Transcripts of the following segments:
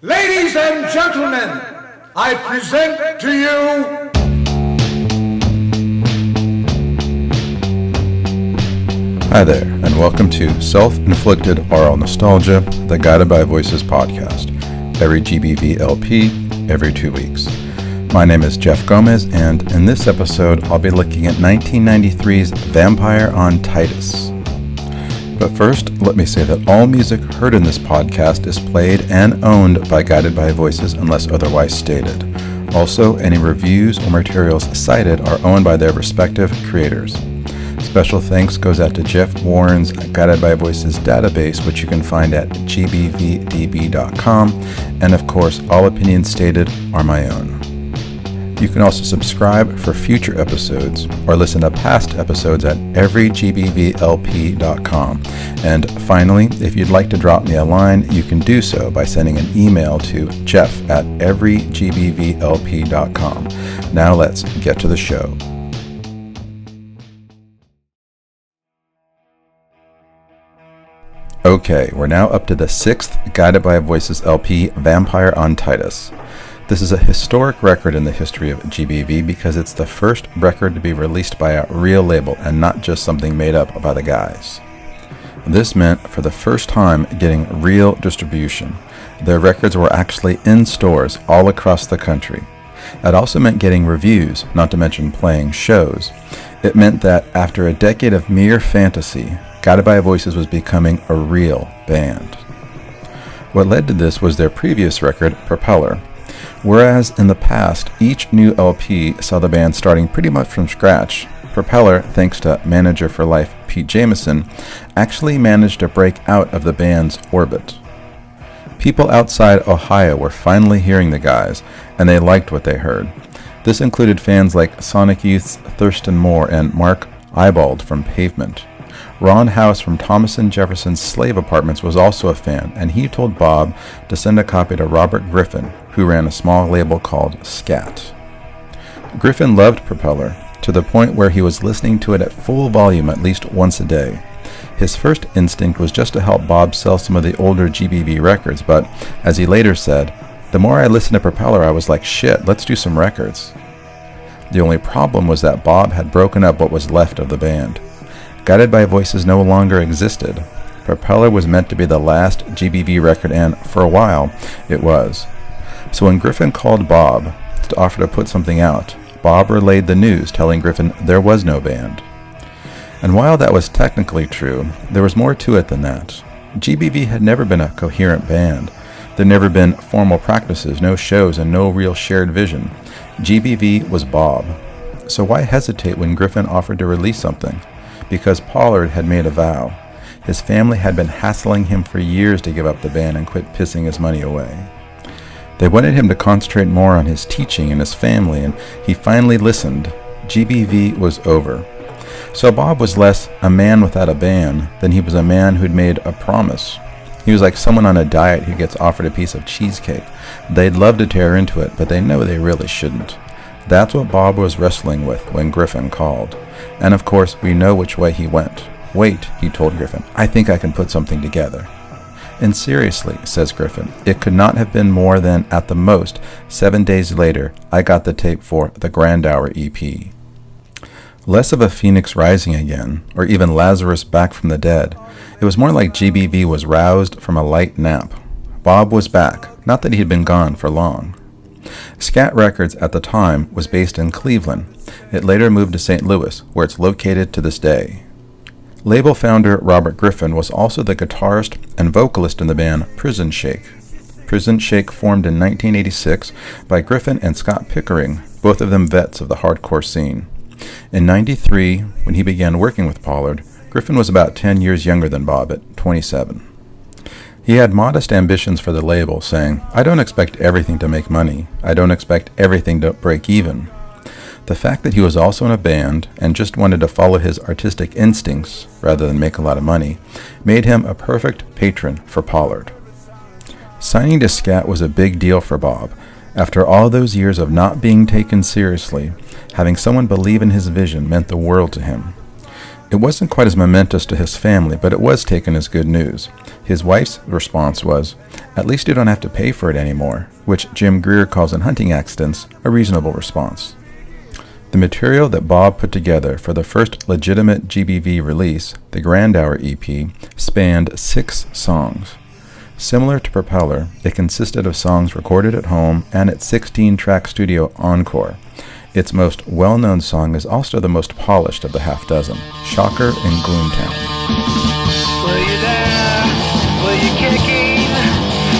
Ladies and gentlemen, I present to you Hi there, and welcome to Self-Inflicted Aural Nostalgia, the Guided by Voices podcast, every GBV LP, every 2 weeks. My name is Jeff Gomez, and in this episode, I'll be looking at 1993's Vampire on Titus. But first, let me say that all music heard in this podcast is played and owned by Guided by Voices unless otherwise stated. Also, any reviews or materials cited are owned by their respective creators. Special thanks goes out to Jeff Warren's Guided by Voices database, which you can find at gbvdb.com, and of course, all opinions stated are my own. You can also subscribe for future episodes or listen to past episodes at everygbvlp.com. And finally, if you'd like to drop me a line, you can do so by sending an email to jeff@everygbvlp.com. Now let's get to the show. Okay, we're now up to the 6th Guided by Voices LP, Vampire on Titus. This is a historic record in the history of GBV because it's the first record to be released by a real label and not just something made up by the guys. This meant for the first time getting real distribution. Their records were actually in stores all across the country. It also meant getting reviews, not to mention playing shows. It meant that after a decade of mere fantasy, Guided by Voices was becoming a real band. What led to this was their previous record, Propeller. Whereas in the past, each new LP saw the band starting pretty much from scratch, Propeller, thanks to manager for life Pete Jameson, actually managed to break out of the band's orbit. People outside Ohio were finally hearing the guys, and they liked what they heard. This included fans like Sonic Youth's Thurston Moore and Mark Ibald from Pavement. Ron House from Thomas and Jefferson's Slave Apartments was also a fan, and he told Bob to send a copy to Robert Griffin, who ran a small label called Scat. Griffin loved Propeller, to the point where he was listening to it at full volume at least once a day. His first instinct was just to help Bob sell some of the older GBV records, but, as he later said, the more I listened to Propeller, I was like, shit, let's do some records. The only problem was that Bob had broken up what was left of the band. Guided by Voices no longer existed. Propeller was meant to be the last GBV record, and for a while, it was. So when Griffin called Bob to offer to put something out, Bob relayed the news, telling Griffin there was no band. And while that was technically true, there was more to it than that. GBV had never been a coherent band. There'd never been formal practices, no shows, and no real shared vision. GBV was Bob. So why hesitate when Griffin offered to release something? Because Pollard had made a vow. His family had been hassling him for years to give up the band and quit pissing his money away. They wanted him to concentrate more on his teaching and his family, and he finally listened. GBV was over. So Bob was less a man without a band than he was a man who'd made a promise. He was like someone on a diet who gets offered a piece of cheesecake. They'd love to tear into it, but they know they really shouldn't. That's what Bob was wrestling with when Griffin called. And of course, we know which way he went. Wait, he told Griffin, I think I can put something together. And seriously, says Griffin, it could not have been more than, at the most, 7 days later, I got the tape for the Grand Hour EP. Less of a phoenix rising again, or even Lazarus back from the dead. It was more like GBV was roused from a light nap. Bob was back, not that he had been gone for long. Scat Records at the time was based in Cleveland. It later moved to St. Louis, where it's located to this day. Label founder Robert Griffin was also the guitarist and vocalist in the band Prison Shake. Prison Shake formed in 1986 by Griffin and Scott Pickering, both of them vets of the hardcore scene. In '93, when he began working with Pollard, Griffin was about 10 years younger than Bob at 27. He had modest ambitions for the label, saying, I don't expect everything to make money. I don't expect everything to break even. The fact that he was also in a band and just wanted to follow his artistic instincts rather than make a lot of money made him a perfect patron for Pollard. Signing to Scat was a big deal for Bob. After all those years of not being taken seriously, having someone believe in his vision meant the world to him. It wasn't quite as momentous to his family, but it was taken as good news. His wife's response was, "At least you don't have to pay for it anymore," which Jim Greer calls in Hunting Accidents a reasonable response. The material that Bob put together for the first legitimate GBV release, the Grand Hour EP, spanned 6 songs. Similar to Propeller, it consisted of songs recorded at home and its 16-track studio encore. Its most well-known song is also the most polished of the half dozen, Shocker in Gloomtown. Were you there? Were you kicking?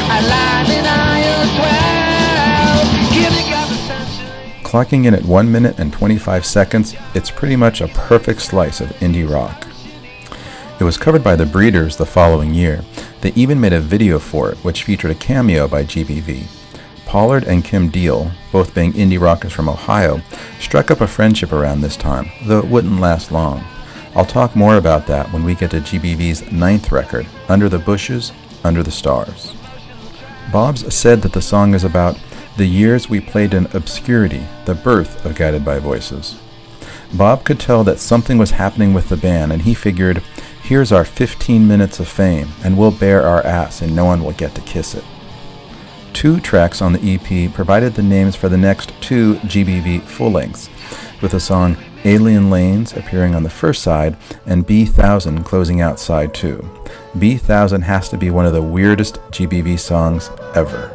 I lied in aisle 12. Giving up a century. Clocking in at 1 minute and 25 seconds, it's pretty much a perfect slice of indie rock. It was covered by the Breeders the following year. They even made a video for it, which featured a cameo by GBV. Pollard and Kim Deal, both being indie rockers from Ohio, struck up a friendship around this time, though it wouldn't last long. I'll talk more about that when we get to GBV's 9th record, Under the Bushes, Under the Stars. Bob's said that the song is about the years we played in obscurity, the birth of Guided by Voices. Bob could tell that something was happening with the band, and he figured, here's our 15 minutes of fame, and we'll bare our ass and no one will get to kiss it. 2 tracks on the EP provided the names for the next 2 GBV full-lengths, with the song Alien Lanes appearing on the first side and B-1000 closing out side 2. B-1000 has to be one of the weirdest GBV songs ever.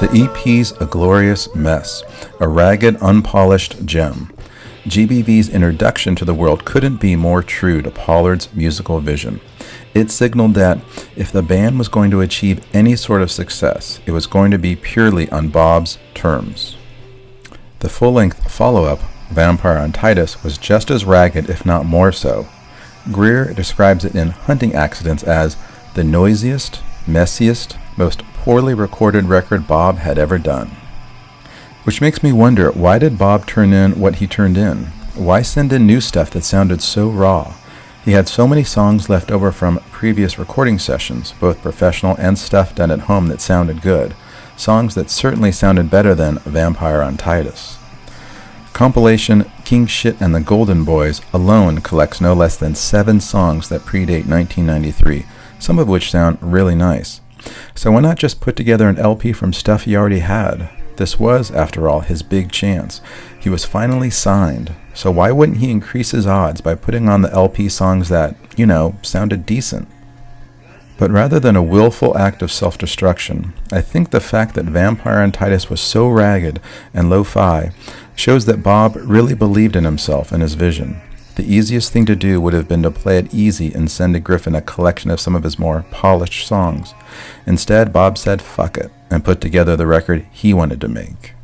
The EP's a glorious mess, a ragged, unpolished gem. GBV's introduction to the world couldn't be more true to Pollard's musical vision. It signaled that if the band was going to achieve any sort of success, it was going to be purely on Bob's terms. The full-length follow-up, Vampire on Titus, was just as ragged, if not more so. Greer describes it in Hunting Accidents as the noisiest, messiest, most poorly recorded record Bob had ever done. Which makes me wonder, why did Bob turn in what he turned in? Why send in new stuff that sounded so raw? He had so many songs left over from previous recording sessions, both professional and stuff done at home that sounded good. Songs that certainly sounded better than Vampire on Titus. Compilation King Shit and the Golden Boys alone collects no less than 7 songs that predate 1993, some of which sound really nice. So why not just put together an LP from stuff he already had? This was, after all, his big chance. He was finally signed, so why wouldn't he increase his odds by putting on the LP songs that, sounded decent? But rather than a willful act of self-destruction, I think the fact that Vampire on Titus was so ragged and lo-fi shows that Bob really believed in himself and his vision. The easiest thing to do would have been to play it easy and send to Griffin a collection of some of his more polished songs. Instead, Bob said fuck it and put together the record he wanted to make.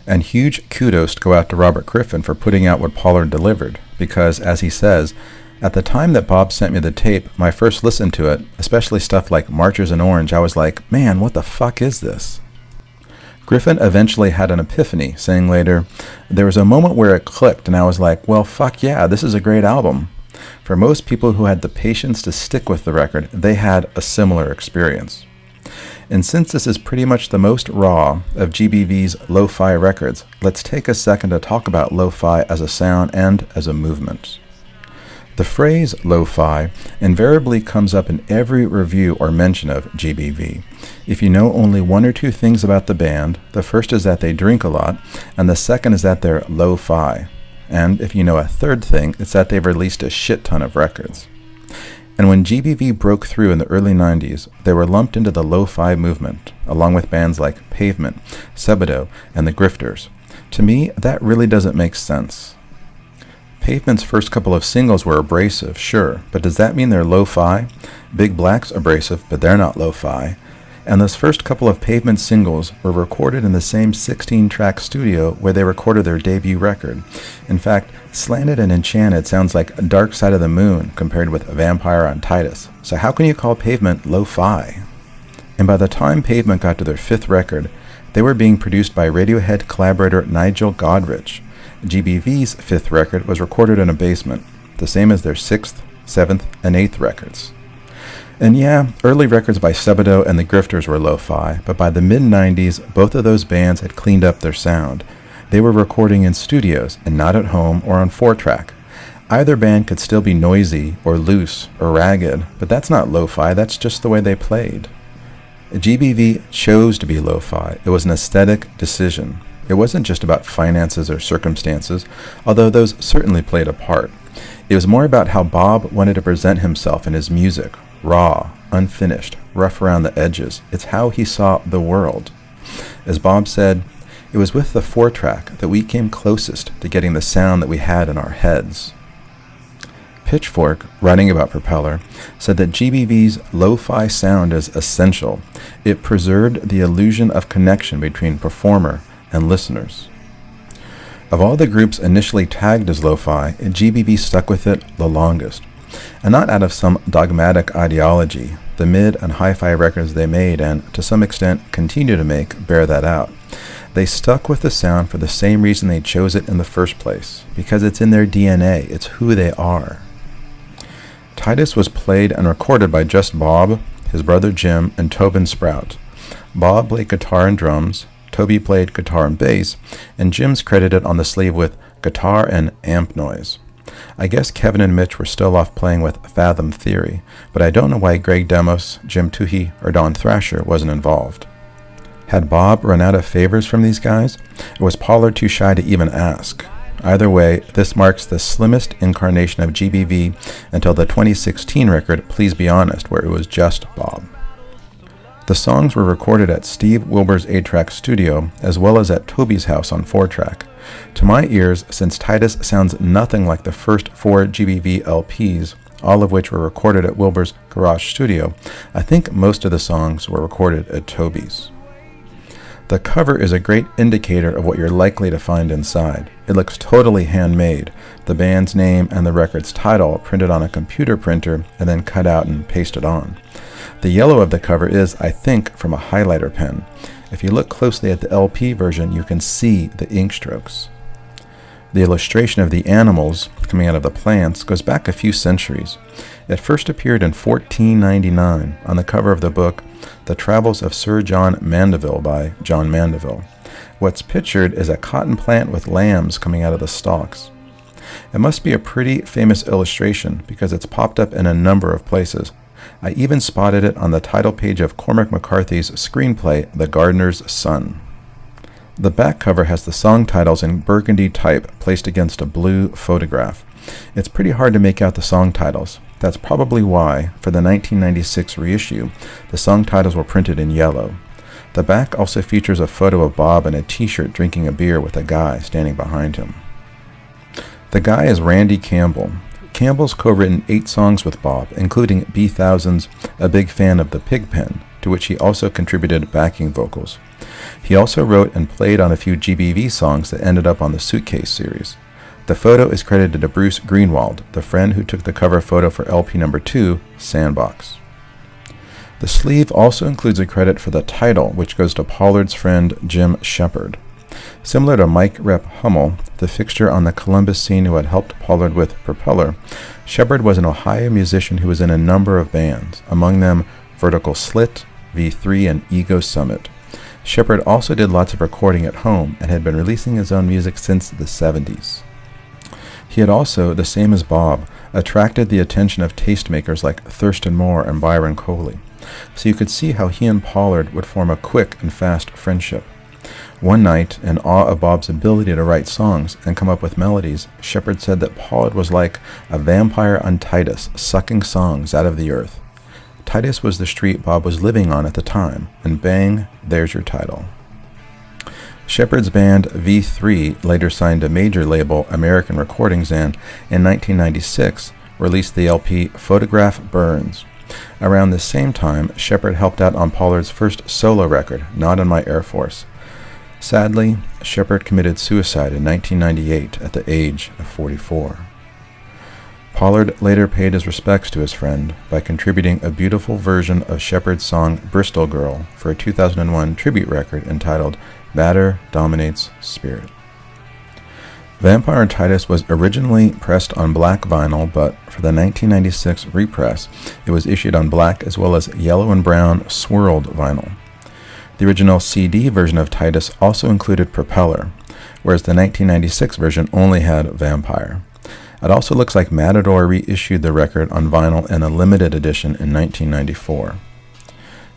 And huge kudos go out to Robert Griffin for putting out what Pollard delivered, because, as he says, at the time that Bob sent me the tape, my first listen to it, especially stuff like Marchers in Orange, I was like, man, what the fuck is this? Griffin eventually had an epiphany, saying later, there was a moment where it clicked and I was like, well, fuck yeah, this is a great album. For most people who had the patience to stick with the record, they had a similar experience. And since this is pretty much the most raw of GBV's lo-fi records, let's take a second to talk about lo-fi as a sound and as a movement. The phrase lo-fi invariably comes up in every review or mention of GBV. If you know only 1 or 2 things about the band, the first is that they drink a lot, and the second is that they're lo-fi. And if you know a third thing, it's that they've released a shit ton of records. And when GBV broke through in the early 90s, they were lumped into the lo-fi movement, along with bands like Pavement, Sebado, and the Grifters. To me, that really doesn't make sense. Pavement's first couple of singles were abrasive, sure, but does that mean they're lo-fi? Big Black's abrasive, but they're not lo-fi. And those first couple of Pavement singles were recorded in the same 16-track studio where they recorded their debut record. In fact, Slanted and Enchanted sounds like Dark Side of the Moon compared with Vampire on Titus. So how can you call Pavement lo-fi? And by the time Pavement got to their 5th record, they were being produced by Radiohead collaborator Nigel Godrich. GBV's 5th record was recorded in a basement, the same as their 6th, 7th, and 8th records. And yeah, early records by Sebadoh and the Grifters were lo-fi, but by the mid-90s, both of those bands had cleaned up their sound. They were recording in studios and not at home or on 4-track. Either band could still be noisy or loose or ragged, but that's not lo-fi, that's just the way they played. GBV chose to be lo-fi. It was an aesthetic decision. It wasn't just about finances or circumstances, although those certainly played a part. It was more about how Bob wanted to present himself in his music. Raw, unfinished, rough around the edges. It's how he saw the world. As Bob said, it was with the 4-track that we came closest to getting the sound that we had in our heads. Pitchfork, writing about Propeller, said that GBV's lo-fi sound is essential. It preserved the illusion of connection between performer and listeners. Of all the groups initially tagged as lo-fi, GBV stuck with it the longest. And not out of some dogmatic ideology. The mid and hi-fi records they made, and to some extent continue to make, bear that out. They stuck with the sound for the same reason they chose it in the first place, because it's in their DNA, it's who they are. Titus was played and recorded by just Bob, his brother Jim, and Tobin Sprout. Bob played guitar and drums, Toby played guitar and bass, and Jim's credited on the sleeve with guitar and amp noise. I guess Kevin and Mitch were still off playing with Fathom Theory, but I don't know why Greg Demos, Jim Toohey, or Don Thrasher wasn't involved. Had Bob run out of favors from these guys, or was Pollard too shy to even ask? Either way, this marks the slimmest incarnation of GBV until the 2016 record Please Be Honest, where it was just Bob. The songs were recorded at Steve Wilbur's 8-track studio, as well as at Toby's house on 4-track. To my ears, since Titus sounds nothing like the first 4 GBV LPs, all of which were recorded at Wilbur's garage studio, I think most of the songs were recorded at Toby's. The cover is a great indicator of what you're likely to find inside. It looks totally handmade, the band's name and the record's title printed on a computer printer and then cut out and pasted on. The yellow of the cover is, I think, from a highlighter pen. If you look closely at the LP version, you can see the ink strokes. The illustration of the animals coming out of the plants goes back a few centuries. It first appeared in 1499 on the cover of the book The Travels of Sir John Mandeville by John Mandeville. What's pictured is a cotton plant with lambs coming out of the stalks. It must be a pretty famous illustration because it's popped up in a number of places. I even spotted it on the title page of Cormac McCarthy's screenplay, The Gardener's Son. The back cover has the song titles in burgundy type placed against a blue photograph. It's pretty hard to make out the song titles. That's probably why, for the 1996 reissue, the song titles were printed in yellow. The back also features a photo of Bob in a t-shirt drinking a beer with a guy standing behind him. The guy is Randy Campbell. Campbell's co-written 8 songs with Bob, including B-1000's A Big Fan of the Pigpen, to which he also contributed backing vocals. He also wrote and played on a few GBV songs that ended up on the Suitcase series. The photo is credited to Bruce Greenwald, the friend who took the cover photo for LP number 2, Sandbox. The sleeve also includes a credit for the title, which goes to Pollard's friend Jim Shepard. Similar to Mike Rep Hummel, the fixture on the Columbus scene who had helped Pollard with Propeller, Shepard was an Ohio musician who was in a number of bands, among them Vertical Slit, V3, and Ego Summit. Shepard also did lots of recording at home and had been releasing his own music since the 70s. He had also, the same as Bob, attracted the attention of tastemakers like Thurston Moore and Byron Coley, so you could see how he and Pollard would form a quick and fast friendship. One night, in awe of Bob's ability to write songs and come up with melodies, Shepard said that Pollard was like a vampire on Titus, sucking songs out of the earth. Titus was the street Bob was living on at the time, and bang, there's your title. Shepard's band V3 later signed a major label, American Recordings, and, in 1996, released the LP Photograph Burns. Around the same time, Shepard helped out on Pollard's first solo record, Not in My Air Force. Sadly, Shepard committed suicide in 1998 at the age of 44. Pollard later paid his respects to his friend by contributing a beautiful version of Shepard's song Bristol Girl for a 2001 tribute record entitled Matter Dominates Spirit. Vampire Titus was originally pressed on black vinyl, but for the 1996 repress, it was issued on black as well as yellow and brown swirled vinyl. The original CD version of Titus also included Propeller, whereas the 1996 version only had Vampire. It also looks like Matador reissued the record on vinyl in a limited edition in 1994.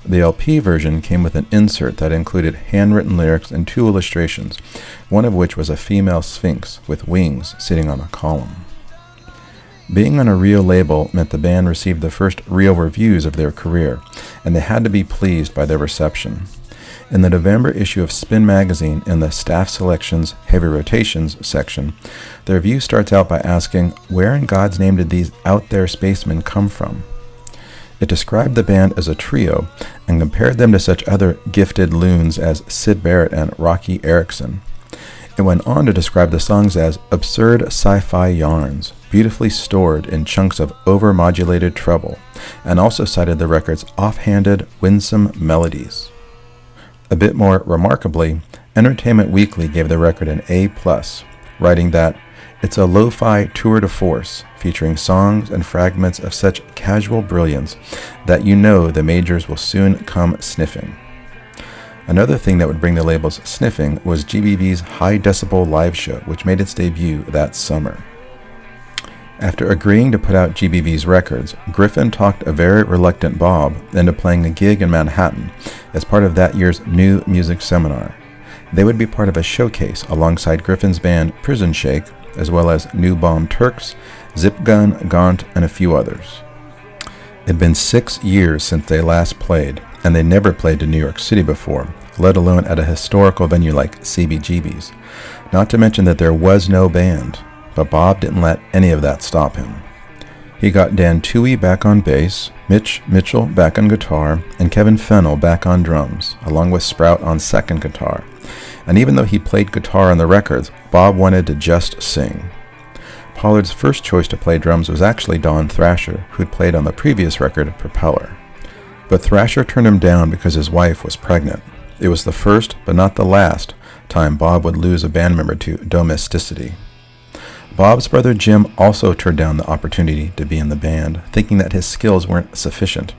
The LP version came with an insert that included handwritten lyrics and 2 illustrations, one of which was a female sphinx with wings sitting on a column. Being on a real label meant the band received the first real reviews of their career, and they had to be pleased by their reception. In the November issue of Spin magazine, in the Staff Selections Heavy Rotations section, the review starts out by asking, "Where in God's name did these out-there spacemen come from?" It described the band as a trio and compared them to such other gifted loons as Syd Barrett and Rocky Erickson. It went on to describe the songs as absurd sci-fi yarns, beautifully stored in chunks of over-modulated treble, and also cited the record's offhanded, winsome melodies. A bit more remarkably, Entertainment Weekly gave the record an A+, writing that it's a lo-fi tour de force featuring songs and fragments of such casual brilliance that you know the majors will soon come sniffing. Another thing that would bring the labels sniffing was GBV's High Decibel live show, which made its debut that summer. After agreeing to put out GBV's records, Griffin talked a very reluctant Bob into playing a gig in Manhattan as part of that year's New Music Seminar. They would be part of a showcase alongside Griffin's band Prison Shake, as well as New Bomb Turks, Zip Gun, Gaunt, and a few others. It had been 6 years since they last played, and they never played to New York City before, let alone at a historical venue like CBGB's. Not to mention that there was no band, but Bob didn't let any of that stop him. He got Dan Toohey back on bass, Mitch Mitchell back on guitar, and Kevin Fennell back on drums, along with Sprout on second guitar. And even though he played guitar on the records, Bob wanted to just sing. Pollard's first choice to play drums was actually Don Thrasher, who'd played on the previous record, Propeller. But Thrasher turned him down because his wife was pregnant. It was the first, but not the last, time Bob would lose a band member to domesticity. Bob's brother Jim also turned down the opportunity to be in the band, thinking that his skills weren't sufficient.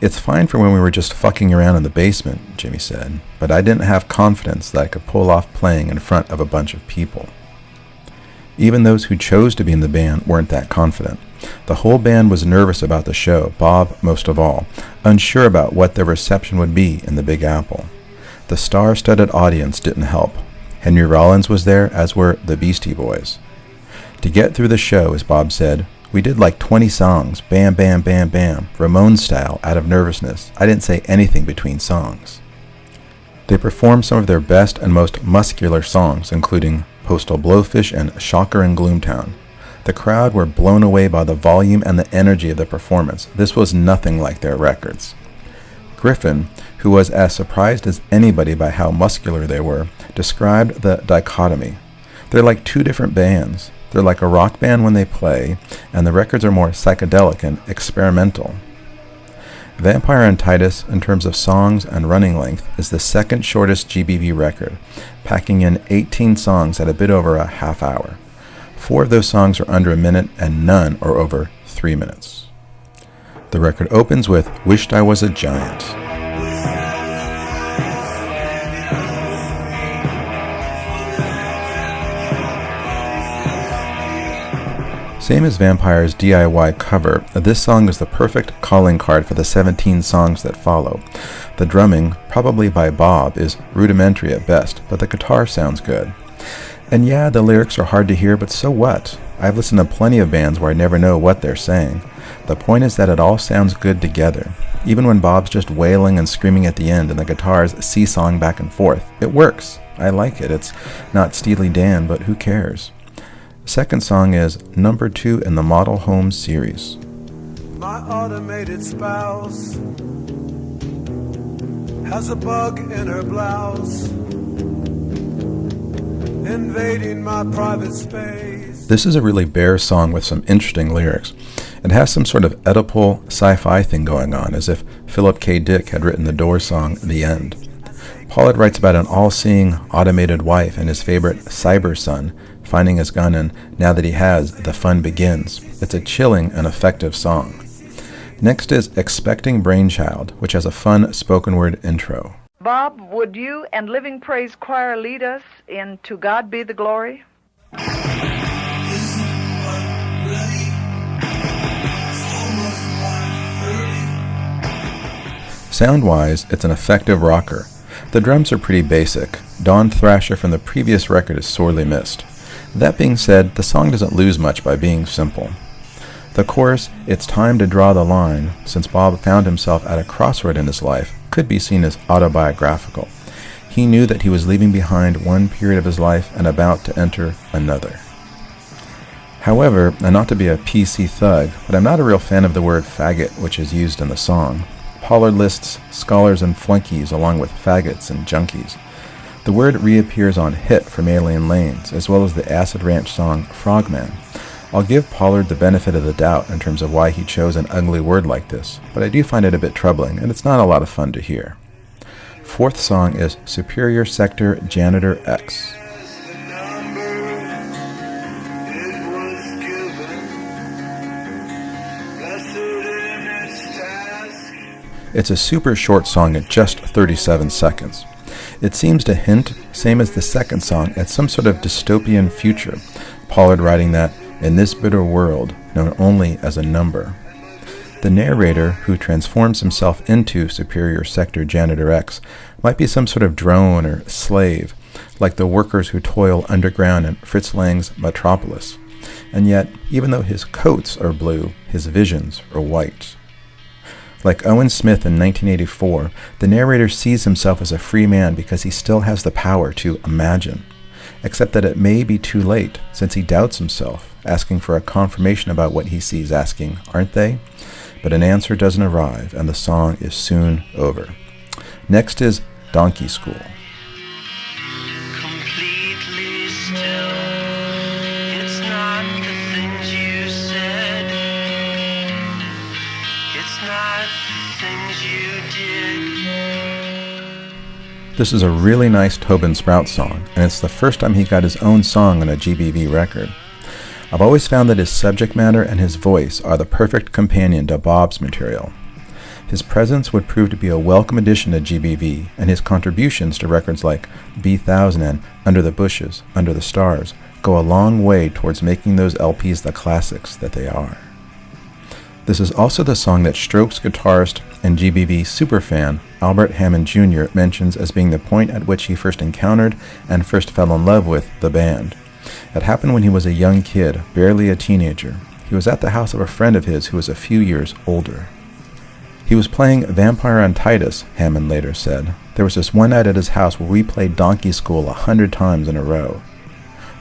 "It's fine for when we were just fucking around in the basement," Jimmy said, "but I didn't have confidence that I could pull off playing in front of a bunch of people." Even those who chose to be in the band weren't that confident. The whole band was nervous about the show, Bob most of all, unsure about what their reception would be in the Big Apple. The star-studded audience didn't help. Henry Rollins was there, as were the Beastie Boys. To get through the show, as Bob said, "We did like 20 songs, bam, bam, bam, bam, Ramones style, out of nervousness. I didn't say anything between songs." They performed some of their best and most muscular songs, including Postal Blowfish and Shocker in Gloomtown. The crowd were blown away by the volume and the energy of the performance. This was nothing like their records. Griffin, who was as surprised as anybody by how muscular they were, described the dichotomy. They're like two different bands. They're like a rock band when they play, and the records are more psychedelic and experimental. Vampire and Titus, in terms of songs and running length, is the second shortest GBV record, packing in 18 songs at a bit over a half hour. 4 of those songs are under a minute, and none are over 3 minutes. The record opens with "Wished I Was a Giant." Same as Vampire's DIY cover, this song is the perfect calling card for the 17 songs that follow. The drumming, probably by Bob, is rudimentary at best, but the guitar sounds good. And yeah, the lyrics are hard to hear, but so what? I've listened to plenty of bands where I never know what they're saying. The point is that it all sounds good together. Even when Bob's just wailing and screaming at the end and the guitars seesawing back and forth, it works. I like it. It's not Steely Dan, but who cares? The second song is number 2 in the Model Home series. My automated spouse has a bug in her blouse, invading my private space. This is a really bare song with some interesting lyrics. It has some sort of Oedipal sci-fi thing going on, as if Philip K. Dick had written the Doors song The End. Pollard writes about an all-seeing automated wife and his favorite cyber son, finding his gun, and now that he has, the fun begins. It's a chilling and effective song. Next is Expecting Brainchild, which has a fun spoken word intro. Bob, would you and Living Praise Choir lead us in To God Be the Glory? Sound-wise, it's an effective rocker. The drums are pretty basic. Dawn Thrasher from the previous record is sorely missed. That being said, the song doesn't lose much by being simple. The chorus, "It's time to draw the line," since Bob found himself at a crossroad in his life, could be seen as autobiographical. He knew that he was leaving behind one period of his life and about to enter another. However, and not to be a PC thug, but I'm not a real fan of the word faggot, which is used in the song. Pollard lists scholars and flunkies along with faggots and junkies. The word reappears on Hit from Alien Lanes, as well as the Acid Ranch song Frogman. I'll give Pollard the benefit of the doubt in terms of why he chose an ugly word like this, but I do find it a bit troubling, and it's not a lot of fun to hear. Fourth song is Superior Sector Janitor X. It's a super short song at just 37 seconds. It seems to hint, same as the second song, at some sort of dystopian future, Pollard writing that, "in this bitter world, known only as a number." The narrator, who transforms himself into Superior Sector Janitor X, might be some sort of drone or slave, like the workers who toil underground in Fritz Lang's Metropolis. And yet, even though his coats are blue, his visions are white. Like Owen Smith in 1984, the narrator sees himself as a free man because he still has the power to imagine, except that it may be too late since he doubts himself, asking for a confirmation about what he sees, asking, "Aren't they?" But an answer doesn't arrive, and the song is soon over. Next is Donkey School. Completely still. It's not the things you said. It's not the things you did. This is a really nice Tobin Sprout song, and it's the first time he got his own song on a GBV record. I've always found that his subject matter and his voice are the perfect companion to Bob's material. His presence would prove to be a welcome addition to GBV, and his contributions to records like B-1000 and Under the Bushes, Under the Stars go a long way towards making those LPs the classics that they are. This is also the song that Strokes guitarist and GBV superfan Albert Hammond Jr. mentions as being the point at which he first encountered and first fell in love with the band. It happened when he was a young kid, barely a teenager. He was at the house of a friend of his who was a few years older. He was playing Vampire on Titus, Hammond later said. There was this one night at his house where we played Donkey School 100 times in a row.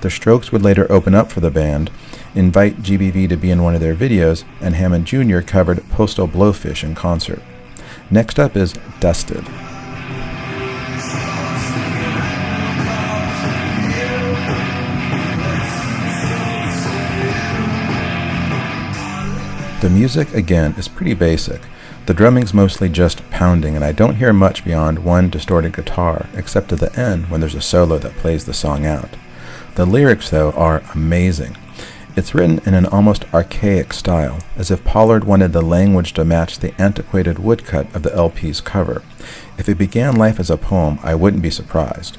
The Strokes would later open up for the band, invite GBV to be in one of their videos, and Hammond Jr. covered Postal Blowfish in concert. Next up is Dusted. The music, again, is pretty basic. The drumming's mostly just pounding, and I don't hear much beyond one distorted guitar, except at the end when there's a solo that plays the song out. The lyrics, though, are amazing. It's written in an almost archaic style, as if Pollard wanted the language to match the antiquated woodcut of the LP's cover. If it began life as a poem, I wouldn't be surprised.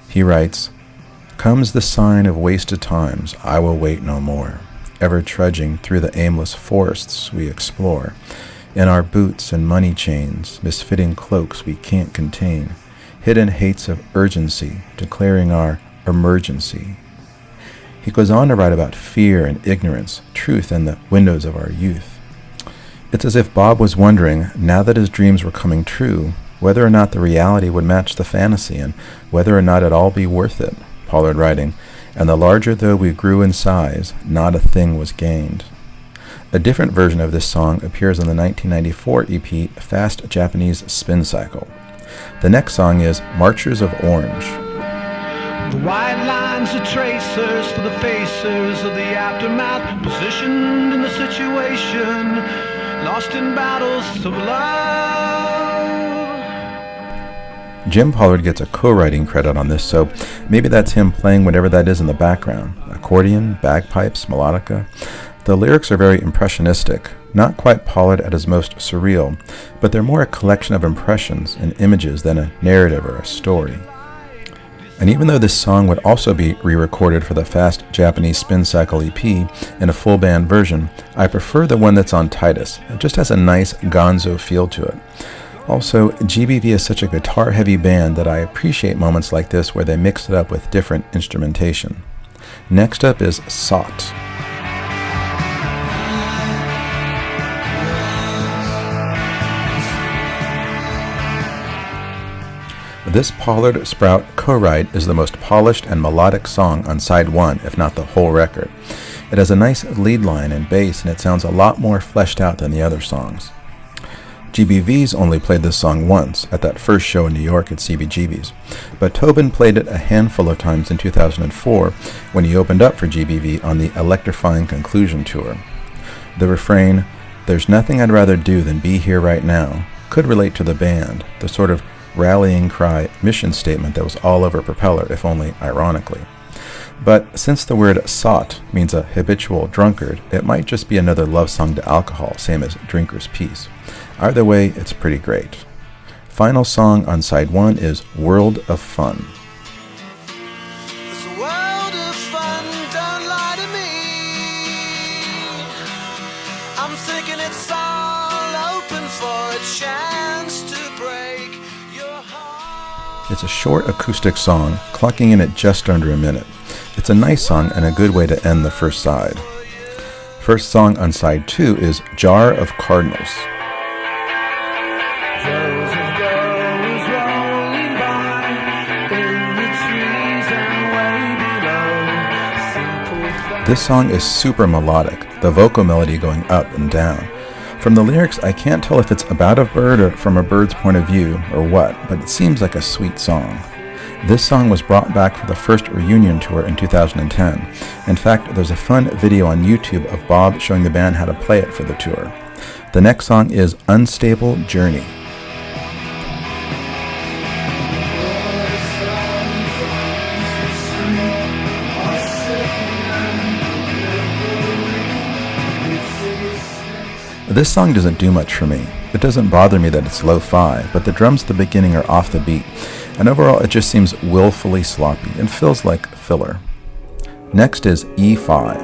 He writes, "Comes the sign of wasted times, I will wait no more. Ever trudging through the aimless forests we explore, in our boots and money chains, misfitting cloaks we can't contain, hidden hates of urgency, declaring our emergency." He goes on to write about fear and ignorance, truth in the windows of our youth. It's as if Bob was wondering, now that his dreams were coming true, whether or not the reality would match the fantasy and whether or not it'd all be worth it. Pollard writing, "And the larger though we grew in size, not a thing was gained." A different version of this song appears on the 1994 EP Fast Japanese Spin Cycle. The next song is Marchers of Orange. The white lines are tracers for the facers of the aftermath, positioned in the situation, lost in battles of love. Jim Pollard gets a co-writing credit on this, so maybe that's him playing whatever that is in the background. Accordion, bagpipes, melodica. The lyrics are very impressionistic, not quite Pollard at his most surreal, but they're more a collection of impressions and images than a narrative or a story. And even though this song would also be re-recorded for the Fast Japanese Spin Cycle EP in a full band version, I prefer the one that's on Titus. It just has a nice gonzo feel to it. Also, GBV is such a guitar-heavy band that I appreciate moments like this where they mix it up with different instrumentation. Next up is Sought. This Pollard Sprout co-write is the most polished and melodic song on side 1, if not the whole record. It has a nice lead line and bass, and it sounds a lot more fleshed out than the other songs. GBV's only played this song once, at that first show in New York at CBGB's, but Tobin played it a handful of times in 2004 when he opened up for GBV on the Electrifying Conclusion tour. The refrain, "There's nothing I'd rather do than be here right now," could relate to the band, the sort of rallying cry mission statement that was all over Propeller, if only ironically. But since the word sought means a habitual drunkard, it might just be another love song to alcohol, same as Drinker's Peace. Either way, it's pretty great. Final song on side 1 is World of Fun. It's a world of fun, don't lie to me. I'm thinking it's all open for a chance to break your heart. It's a short acoustic song, clocking in at just under a minute. It's a nice song and a good way to end the first side. First song on side 2 is Jar of Cardinals. This song is super melodic, the vocal melody going up and down. From the lyrics, I can't tell if it's about a bird or from a bird's point of view or what, but it seems like a sweet song. This song was brought back for the first reunion tour in 2010. In fact, there's a fun video on YouTube of Bob showing the band how to play it for the tour. The next song is Unstable Journey. This song doesn't do much for me. It doesn't bother me that it's lo-fi, but the drums at the beginning are off the beat, and overall it just seems willfully sloppy. It feels like filler. Next is E5.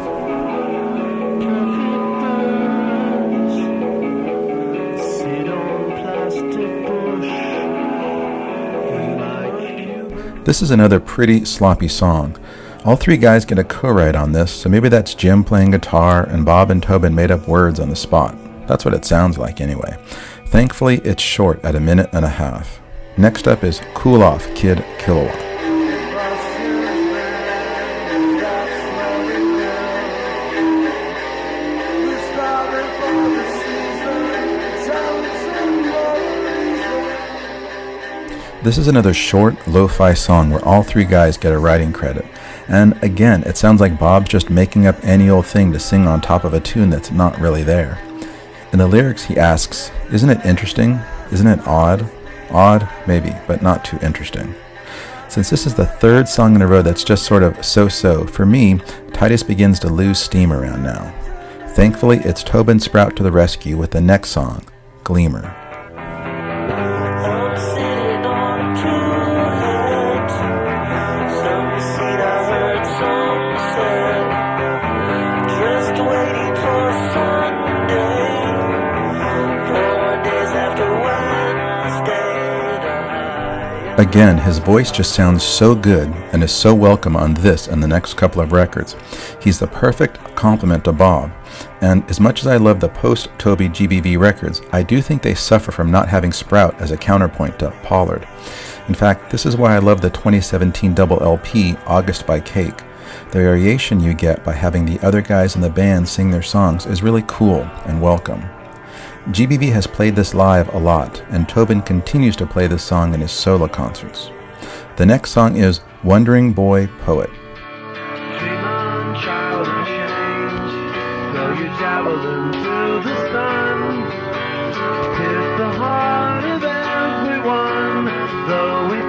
This is another pretty sloppy song. All 3 guys get a co-write on this, so maybe that's Jim playing guitar and Bob and Tobin made up words on the spot. That's what it sounds like anyway. Thankfully, it's short at 1.5 minutes. Next up is Cool Off Kid Kilowatt. This is another short, lo-fi song where all 3 guys get a writing credit. And again, it sounds like Bob's just making up any old thing to sing on top of a tune that's not really there. In the lyrics, he asks, "Isn't it interesting? Isn't it odd?" Odd, maybe, but not too interesting. Since this is the 3rd song in a row that's just sort of so-so, for me, Titus begins to lose steam around now. Thankfully, it's Tobin Sprout to the rescue with the next song, Gleamer. Again, his voice just sounds so good and is so welcome on this and the next couple of records. He's the perfect complement to Bob, and as much as I love the post-Toby GBV records, I do think they suffer from not having Sprout as a counterpoint to Pollard. In fact, this is why I love the 2017 double LP, August by Cake. The variation you get by having the other guys in the band sing their songs is really cool and welcome. GBV has played this live a lot, and Tobin continues to play this song in his solo concerts. The next song is Wandering Boy Poet. Dream on, child of change. Throw your javelin through the sun. Pierce the heart of everyone, though we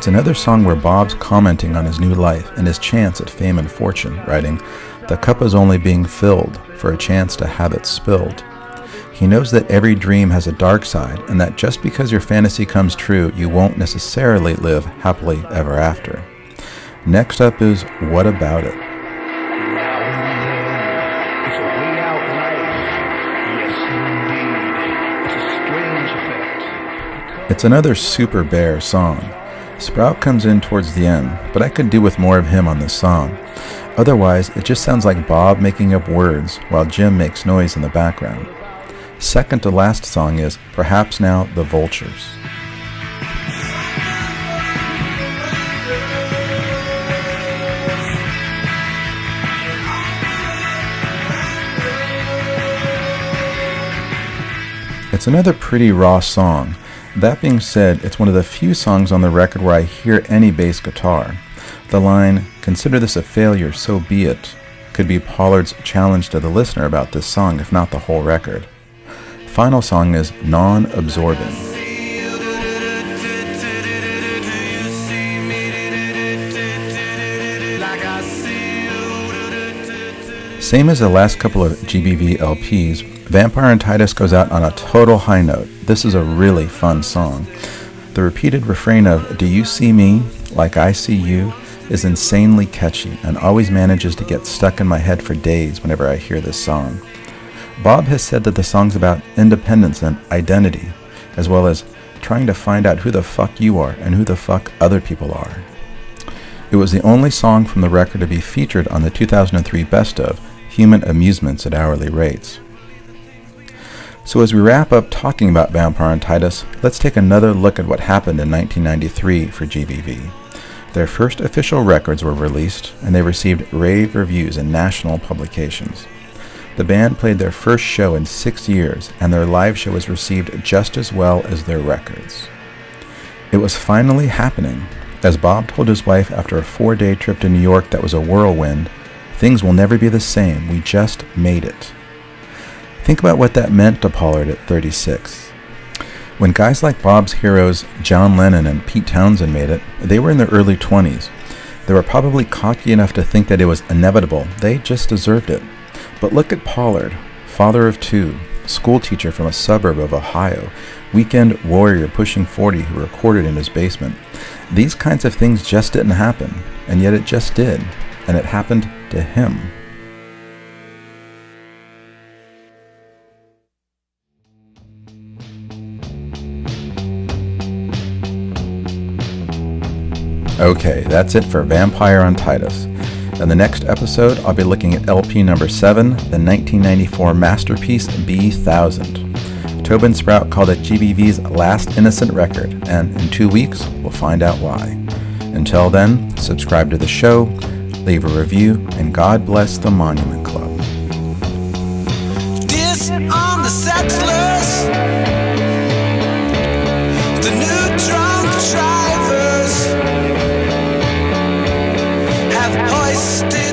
It's another song where Bob's commenting on his new life and his chance at fame and fortune, writing, "The cup is only being filled for a chance to have it spilled." He knows that every dream has a dark side, and that just because your fantasy comes true, you won't necessarily live happily ever after. Next up is What About It? It's a way out life. Yes, indeed. It's a strange effect. It's another super bear song. Sprout comes in towards the end, but I could do with more of him on this song. Otherwise, it just sounds like Bob making up words while Jim makes noise in the background. Second to last song is Perhaps Now the Vultures. It's another pretty raw song. That being said, it's one of the few songs on the record where I hear any bass guitar. The line, "Consider this a failure, so be it," could be Pollard's challenge to the listener about this song, if not the whole record. Final song is Non-Absorbing. Same as the last couple of GBV LPs, Vampire and Titus goes out on a total high note. This is a really fun song. The repeated refrain of "Do you see me like I see you" is insanely catchy and always manages to get stuck in my head for days whenever I hear this song. Bob has said that the song's about independence and identity, as well as trying to find out who the fuck you are and who the fuck other people are. It was the only song from the record to be featured on the 2003 Best Of Human Amusements at Hourly Rates. So as we wrap up talking about Vampire and Titus, let's take another look at what happened in 1993 for GBV. Their first official records were released, and they received rave reviews in national publications. The band played their first show in 6 years, and their live show was received just as well as their records. It was finally happening. As Bob told his wife after a 4-day trip to New York that was a whirlwind, "Things will never be the same, we just made it." Think about what that meant to Pollard at 36. When guys like Bob's heroes John Lennon and Pete Townsend made it, they were in their early 20s. They were probably cocky enough to think that it was inevitable. They just deserved it. But look at Pollard, father of 2, school teacher from a suburb of Ohio, weekend warrior pushing 40 who recorded in his basement. These kinds of things just didn't happen, and yet it just did, and it happened to him. Okay, that's it for Vampire on Titus. In the next episode, I'll be looking at LP number 7, the 1994 masterpiece B1000. Tobin Sprout called it GBV's last innocent record, and in 2 weeks, we'll find out why. Until then, subscribe to the show, leave a review, and God bless the Monument Club. Diss on the sexless, the new drunk drivers have hoisted